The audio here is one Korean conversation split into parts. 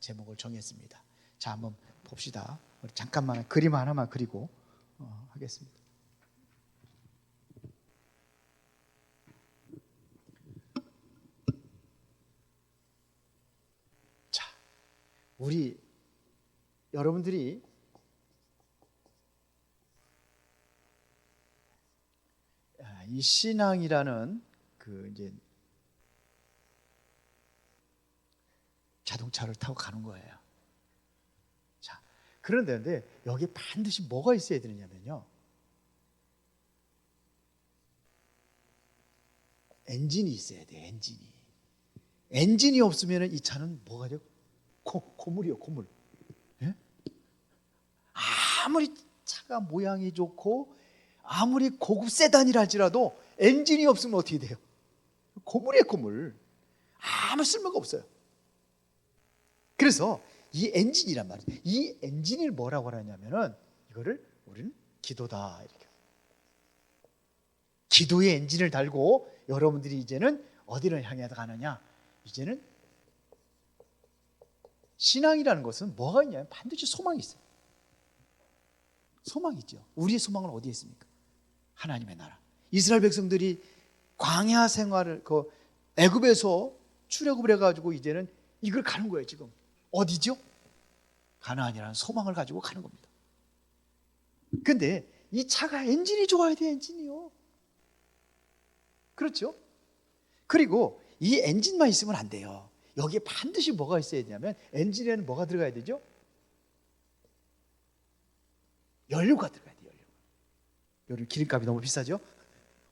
제목을 정했습니다. 자, 한번 봅시다. 우리 잠깐만 그림 하나만 그리고 하겠습니다. 자, 우리 여러분들이 이 신앙이라는 그 이제 자동차를 타고 가는 거예요. 자, 그런데 여기에 반드시 뭐가 있어야 되느냐면요, 엔진이 있어야 돼. 엔진이 없으면 이 차는 뭐가 돼요? 고물이요, 고물. 예? 아무리 차가 모양이 좋고 아무리 고급 세단이라 할지라도 엔진이 없으면 어떻게 돼요? 고물이에요, 고물. 아무 쓸모가 없어요. 그래서 이 엔진이란 말이에요. 이 엔진을 뭐라고 하냐면은 이거를 우리는 기도다, 이렇게. 기도의 엔진을 달고 여러분들이 이제는 어디를 향해 가느냐? 이제는 신앙이라는 것은 뭐가 있냐면 반드시 소망이 있어요. 소망이 있죠. 우리의 소망은 어디에 있습니까? 하나님의 나라. 이스라엘 백성들이 광야 생활을 애굽에서 출애굽을 해가지고 이제는 이걸 가는 거예요. 지금 어디죠? 가나안이라는 소망을 가지고 가는 겁니다. 근데 이 차가 엔진이 좋아야 돼. 엔진이요. 그렇죠? 그리고 이 엔진만 있으면 안 돼요. 여기에 반드시 뭐가 있어야 되냐면 엔진에는 뭐가 들어가야 되죠? 연료가 들어가야 돼요. 연료. 기름값이 너무 비싸죠?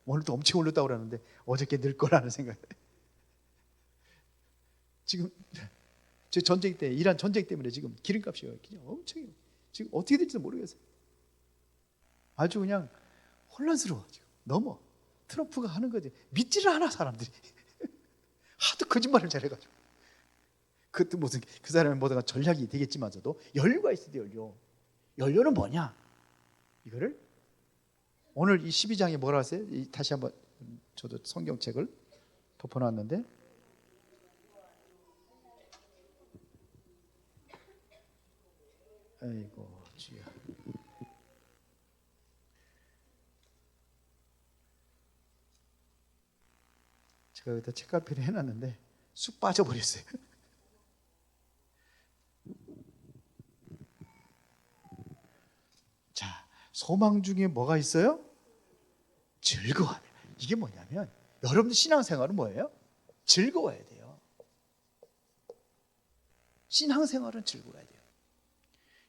오늘도 엄청 올랐다고 그러는데 어저께 늘 거라는 생각. 지금 제 전쟁 때, 이란 전쟁 때문에 지금 기름값이 그냥 엄청, 지금 어떻게 될지도 모르겠어요. 아주 그냥 혼란스러워. 지금 너무 트럼프가 하는 거지 믿지를 않아, 사람들이. 하도 거짓말을 잘해가지고. 그것도 무슨 그 사람의 뭐가 전략이 되겠지만서도 연료가 있어야 돼. 연료는 뭐냐? 이거를 오늘 이 12장에 뭐라 하세요? 다시 한번, 저도 성경책을 덮어놨는데, 아이고 주여. 제가 여기다 책갈피를 해놨는데 쑥 빠져버렸어요. 자, 소망 중에 뭐가 있어요? 즐거워요. 이게 뭐냐면 여러분들 신앙생활은 뭐예요? 즐거워야 돼요. 신앙생활은 즐거워야 돼요.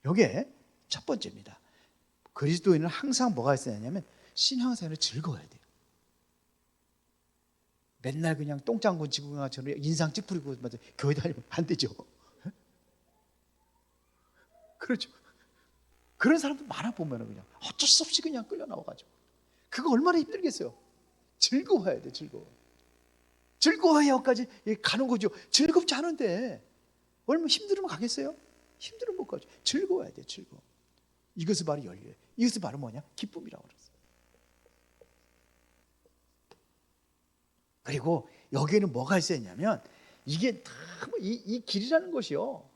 이게 첫 번째입니다. 그리스도인은 항상 뭐가 있어야 하냐면 신앙생활은 즐거워야 돼요. 맨날 그냥 똥장군 지구강처럼 인상 찌푸리고 교회 다니면 안 되죠. 그렇죠. 그런 사람들 많아 보면 그냥 어쩔 수 없이 그냥 끌려 나와가지고. 그거 얼마나 힘들겠어요. 즐거워야 돼. 즐거워야 여기까지 가는 거죠. 즐겁지 않은데 얼마나 힘들으면 가겠어요? 힘들으면 못 가죠. 즐거워야 돼. 즐거워. 이것이 바로 연료예요. 이것이 바로 뭐냐? 기쁨이라고 그랬어요. 그리고 여기에는 뭐가 있었냐면 이게 너무 이 길이라는 것이요,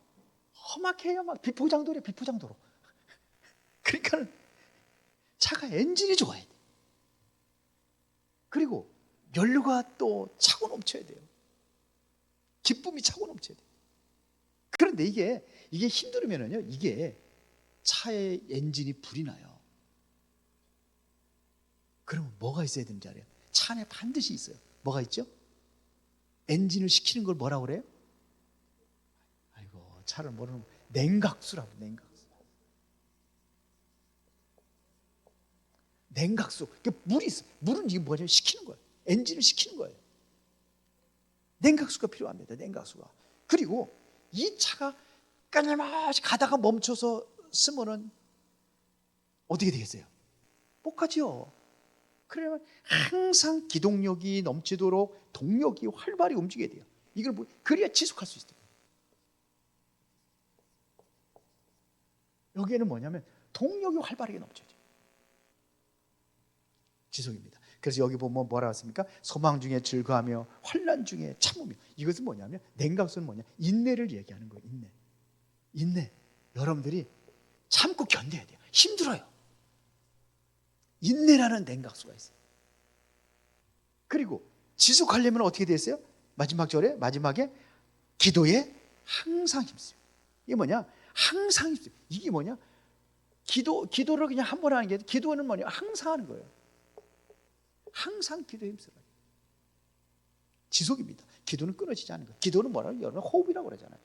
험악해요. 막 비포장도로. 그러니까 차가 엔진이 좋아야 돼. 그리고 연료가 또 차고 넘쳐야 돼요. 기쁨이 차고 넘쳐야 돼요. 그런데 이게 힘들으면은요, 이게 차의 엔진이 불이 나요. 그러면 뭐가 있어야 되는지 알아요? 차 안에 반드시 있어요. 뭐가 있죠? 엔진을 식히는 걸 뭐라고 그래요? 아이고, 차를 모르는, 냉각수라고. 냉각수. 물이 있어. 물은 이게 뭐냐면 식히는 거예요. 엔진을 식히는 거예요. 냉각수가 필요합니다. 냉각수가. 그리고 이 차가 까늘마시 가다가 멈춰서 쓰면은 어떻게 되겠어요? 못 가죠. 그러면 항상 기동력이 넘치도록 동력이 활발히 움직여야 돼요. 이걸 그래야 지속할 수 있어요. 여기에는 뭐냐면 동력이 활발하게 넘쳐야 돼요. 지속입니다. 그래서 여기 보면 뭐라 했습니까? 소망 중에 즐거하며 환난 중에 참으며. 이것은 뭐냐면 냉각수는 뭐냐? 인내를 얘기하는 거예요. 인내. 인내. 여러분들이 참고 견뎌야 돼요. 힘들어요. 인내라는 냉각수가 있어요. 그리고 지속하려면 어떻게 됐어요? 마지막 절에 마지막에 기도에 항상 힘써요. 이게 뭐냐? 항상 힘써요. 이게 뭐냐? 기도를 그냥 한 번 하는 게 아니라 기도는 뭐냐? 항상 하는 거예요. 항상 기도에 힘써요. 지속입니다. 기도는 끊어지지 않는 거예요. 기도는 뭐라고? 여러분 호흡이라고 그러잖아요.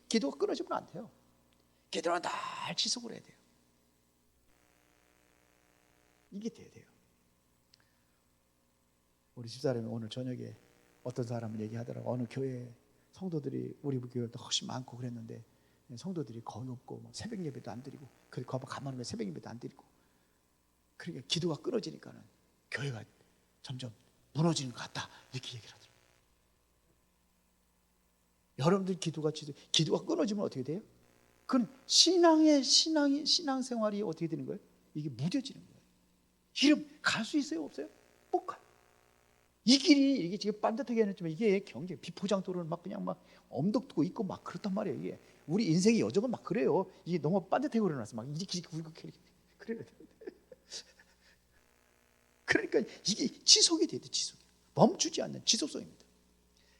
기도가 끊어지면 안 돼요. 기도는 늘 지속을 해야 돼요. 이게 돼야 돼요. 우리 집사람이 오늘 저녁에 어떤 사람을 얘기하더라고. 어느 교회 성도들이 우리 교회도 훨씬 많고 그랬는데 성도들이 거의 없고 뭐 새벽 예배도 안 드리고 그리고 가만히 보면 새벽 예배도 안 드리고 그러니까 기도가 끊어지니까는 교회가 점점 무너지는 것 같다 이렇게 얘기를 하더라고요. 여러분들 기도가 끊어지면 어떻게 돼요? 그건 신앙생활이 어떻게 되는 거예요? 이게 무뎌지는 거예요. 이름 갈 수 있어요? 없어요? 못 가요. 이 길이 이게 지금 반듯하게 해놨지만 이게 경제 비포장도로는 막 그냥 막 엄덕도 있고 막 그렇단 말이에요. 이게 우리 인생의 여정은 막 그래요. 이게 너무 반듯하게 그려놨어. 막 이렇게 굵게 그래야 되는데. 그러니까 이게 지속이 돼야 돼. 지속이 멈추지 않는 지속성입니다.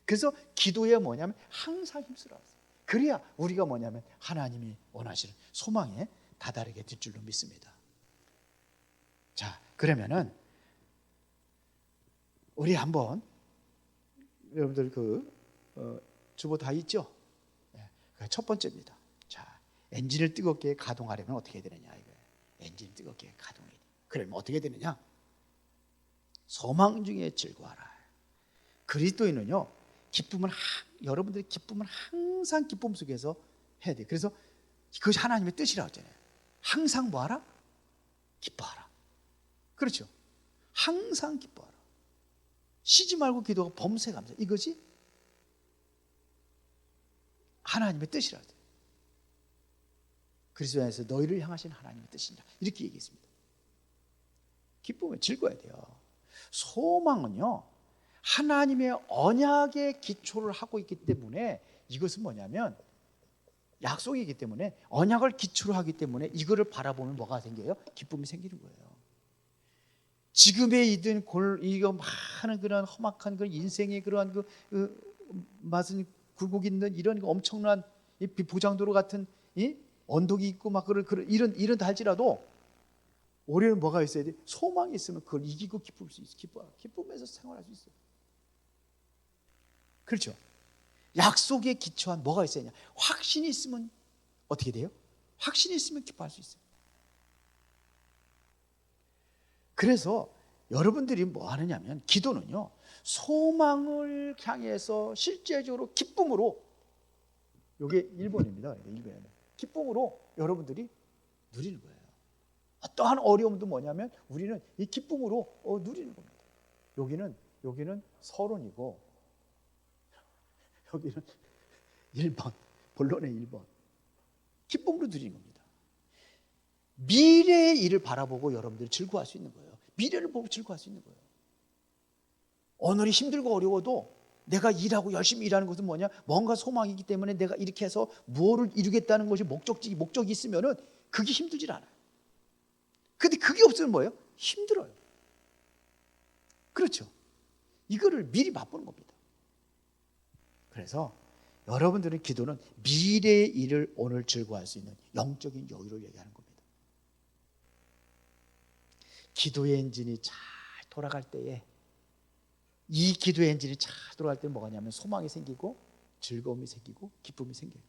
그래서 기도에 뭐냐면 항상 힘쓰라. 그래야 우리가 뭐냐면 하나님이 원하시는 소망에 다다르게 될 줄로 믿습니다. 자, 그러면은 우리 한번 여러분들 주보 다 있죠? 네, 첫 번째입니다. 자, 엔진을 뜨겁게 가동하려면 어떻게 해야 되느냐 이거예요. 엔진을 뜨겁게 가동해야 돼. 그러면 어떻게 되느냐? 소망 중에 즐거워하라. 그리스도인은요, 여러분들의 기쁨은 항상 기쁨 속에서 해야 돼요. 그래서 그것이 하나님의 뜻이라고 했잖아요. 항상 뭐하라? 기뻐하라. 그렇죠? 항상 기뻐하라. 쉬지 말고 기도하고 범세 감사. 이것이 하나님의 뜻이라고 했어요. 그리스도 안에서 너희를 향하신 하나님의 뜻이니라. 이렇게 얘기했습니다. 기쁨에 즐거워야 돼요. 소망은요, 하나님의 언약에 기초를 하고 있기 때문에 이것은 뭐냐면 약속이기 때문에 언약을 기초로 하기 때문에 이거를 바라보면 뭐가 생겨요? 기쁨이 생기는 거예요. 지금의 이든 이거 많은 그런 험악한 그 인생의 그러한 맛은 굴곡 있는 이런 엄청난 비포장도로 같은 이 언덕이 있고 막 이런 달지라도 올해는 뭐가 있어야 돼? 소망이 있으면 그걸 이기고 기쁠 수 있어. 기쁨에서 생활할 수 있어요. 그렇죠? 약속에 기초한 뭐가 있어야 되냐? 확신이 있으면 어떻게 돼요? 확신이 있으면 기뻐할 수 있어요. 그래서 여러분들이 뭐 하느냐면 기도는요, 소망을 향해서 실제적으로 기쁨으로, 이게 1번입니다. 기쁨으로 여러분들이 누리는 거예요. 어떠한 어려움도 뭐냐면 우리는 이 기쁨으로 누리는 겁니다. 여기는 서론이고 여기는 1번, 본론의 1번. 기쁨으로 누리는 겁니다. 미래의 일을 바라보고 여러분들이 즐거워할 수 있는 거예요. 미래를 보고 즐거워할 수 있는 거예요. 오늘이 힘들고 어려워도 내가 일하고 열심히 일하는 것은 뭐냐? 뭔가 소망이기 때문에 내가 이렇게 해서 무엇을 이루겠다는 것이 목적이 있으면은 그게 힘들질 않아요. 근데 그게 없으면 뭐예요? 힘들어요. 그렇죠? 이거를 미리 맛보는 겁니다. 그래서 여러분들의 기도는 미래의 일을 오늘 즐거워할 수 있는 영적인 여유를 얘기하는 겁니다. 기도의 엔진이 잘 돌아갈 때에, 이 기도의 엔진이 잘 돌아갈 때는 뭐가 냐면 소망이 생기고 즐거움이 생기고 기쁨이 생겨요.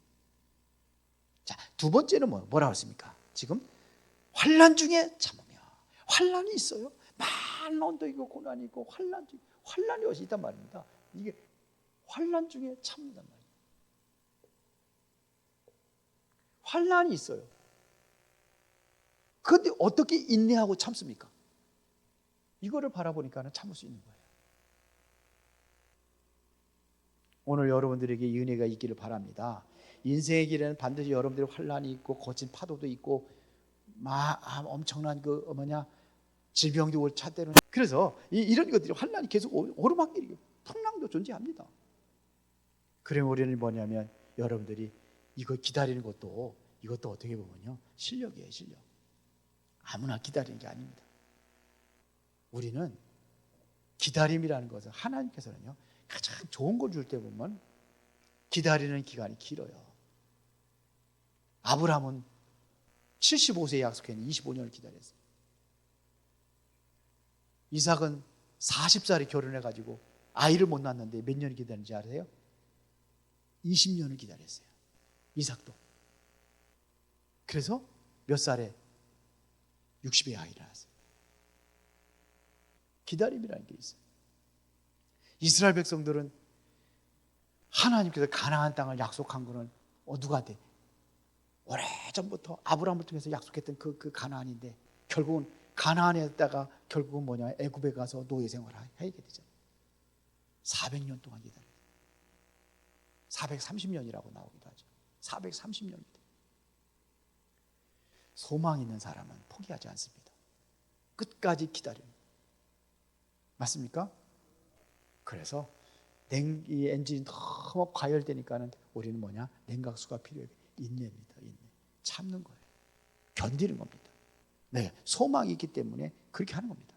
자, 두 번째는 뭐라고 했습니까? 지금 환난 중에 참으며. 환난이 있어요. 많은 언덕이고 고난이 있고 환난이 어디 있단 말입니다. 이게 환난 중에 참는단 말이에요. 환난이 있어요. 그런데 어떻게 인내하고 참습니까? 이거를 바라보니까 참을 수 있는 거예요. 오늘 여러분들에게 이 은혜가 있기를 바랍니다. 인생의 길에는 반드시 여러분들의 환난이 있고 거친 파도도 있고 엄청난 질병도 올 차때는, 그래서 이런 것들이 환난이 계속 오르막길이고 풍랑도 존재합니다. 그럼 우리는 뭐냐면 여러분들이 이거 기다리는 것도 이것도 어떻게 보면요 실력이에요. 실력. 아무나 기다리는 게 아닙니다. 우리는 기다림이라는 것은 하나님께서는요 가장 좋은 걸 줄 때 보면 기다리는 기간이 길어요. 아브라함은 75세에 약속했는데 25년을 기다렸어요. 이삭은 40살에 결혼해가지고 아이를 못 낳았는데 몇 년을 기다렸는지 아세요? 20년을 기다렸어요. 이삭도. 그래서 몇 살에 60에 아이를 낳았어요. 기다림이라는 게 있어요. 이스라엘 백성들은 하나님께서 가나안 땅을 약속한 거는 누구한테? 오래전부터 아브라함을 통해서 약속했던 그 가나안인데 결국은 가나안에다가 결국은 뭐냐? 애굽에 가서 노예 생활을 하게 되잖아요. 400년 동안 기다려요. 430년이라고 나오기도 하죠. 430년입니다. 소망 있는 사람은 포기하지 않습니다. 끝까지 기다립니다. 맞습니까? 그래서 이 엔진이 너무 과열되니까는 우리는 뭐냐? 냉각수가 필요해요. 인내입니다. 인내. 참는 거예요. 견디는 겁니다. 네, 소망이 있기 때문에 그렇게 하는 겁니다.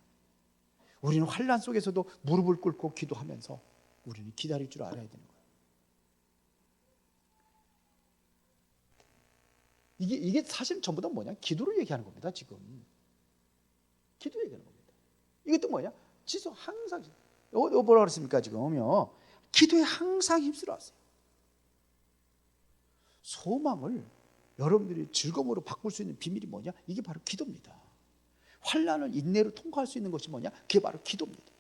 우리는 환난 속에서도 무릎을 꿇고 기도하면서 우리는 기다릴 줄 알아야 되는 거예요. 이게 사실 전부 다 뭐냐? 기도를 얘기하는 겁니다. 지금 기도 얘기하는 겁니다. 이것도 뭐냐? 지속 항상 뭐라 그랬습니까? 지금요 기도에 항상 힘쓰러왔어요. 소망을 여러분들이 즐거움으로 바꿀 수 있는 비밀이 뭐냐? 이게 바로 기도입니다. 환난을 인내로 통과할 수 있는 것이 뭐냐? 그게 바로 기도입니다.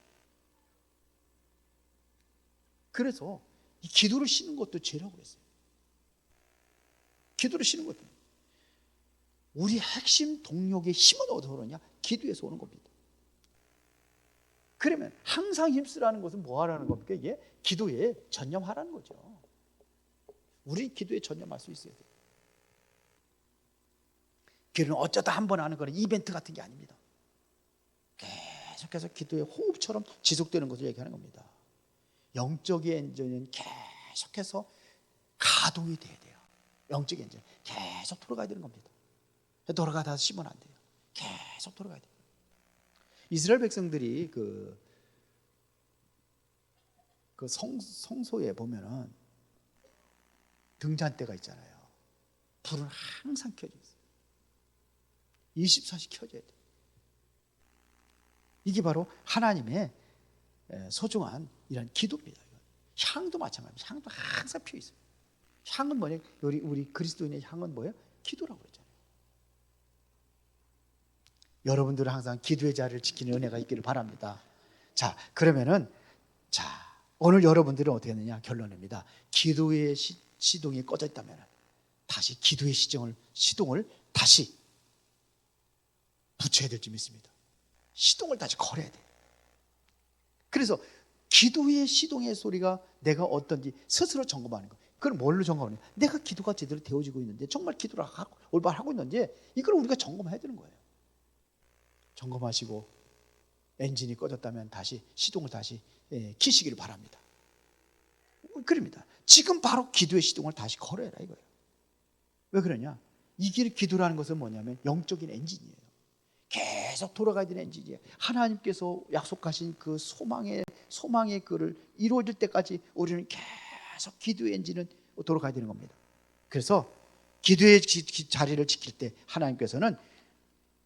그래서 이 기도를 쉬는 것도 죄라고 그랬어요. 기도를 쉬는 것도 우리 핵심 동력의 힘은 어디서 오느냐? 기도에서 오는 겁니다. 그러면 항상 힘쓰라는 것은 뭐 하라는 겁니까? 이게 기도에 전념하라는 거죠. 우리 기도에 전념할 수 있어야 돼요. 기도는 어쩌다 한 번 하는 거는 이벤트 같은 게 아닙니다. 계속해서 기도의 호흡처럼 지속되는 것을 얘기하는 겁니다. 영적인 엔진은 계속해서 가동이 돼야 돼요. 영적인 엔진 계속 돌아가야 되는 겁니다. 돌아가다 쉬면 안 돼요. 계속 돌아가야 돼요. 이스라엘 백성들이 그 성소에 보면은 등잔대가 있잖아요. 불은 항상 켜져 있어요. 24시 켜져야 돼요. 이게 바로 하나님의 소중한 이런 기도입니다. 향도 마찬가지입니다. 향도 항상 피어 있어요. 향은 뭐냐? 우리 그리스도인의 향은 뭐예요? 기도라고 그러잖아요. 여러분들은 항상 기도의 자리를 지키는 은혜가 있기를 바랍니다. 자, 그러면은 오늘 여러분들은 어떻게 했느냐? 결론입니다. 기도의 시동이 꺼져 있다면 다시 기도의 시동을 다시 붙여야 될 줄 믿습니다. 시동을 다시 걸어야 돼요. 그래서 기도의 시동의 소리가 내가 어떤지 스스로 점검하는 거예요. 그걸 뭘로 점검하냐? 내가 기도가 제대로 되어지고 있는데 정말 기도를 올바로 하고 있는지 이걸 우리가 점검해야 되는 거예요. 점검하시고 엔진이 꺼졌다면 다시 시동을 다시 키시기를 바랍니다. 그럽니다. 지금 바로 기도의 시동을 다시 걸어야 이거예요. 왜 그러냐? 이 기도라는 것은 뭐냐면 영적인 엔진이에요. 계속 돌아가야 되는 엔진이에요. 하나님께서 약속하신 그 소망의 그를 이루어질 때까지 우리는 계속 기도의 엔진은 돌아가야 되는 겁니다. 그래서 기도의 자리를 지킬 때 하나님께서는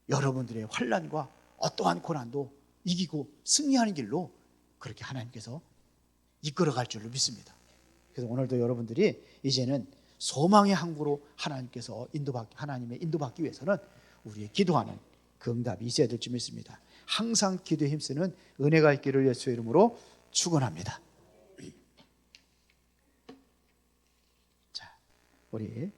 여러분들의 환난과 어떠한 고난도 이기고 승리하는 길로 그렇게 하나님께서 이끌어갈 줄로 믿습니다. 그래서 오늘도 여러분들이 이제는 소망의 항구로 하나님의 인도받기 위해서는 우리의 기도하는 그 응답이 있어야 될 줄 믿습니다. 항상 기도에 힘쓰는 은혜가 있기를 예수의 이름으로 축원합니다. 자, 우리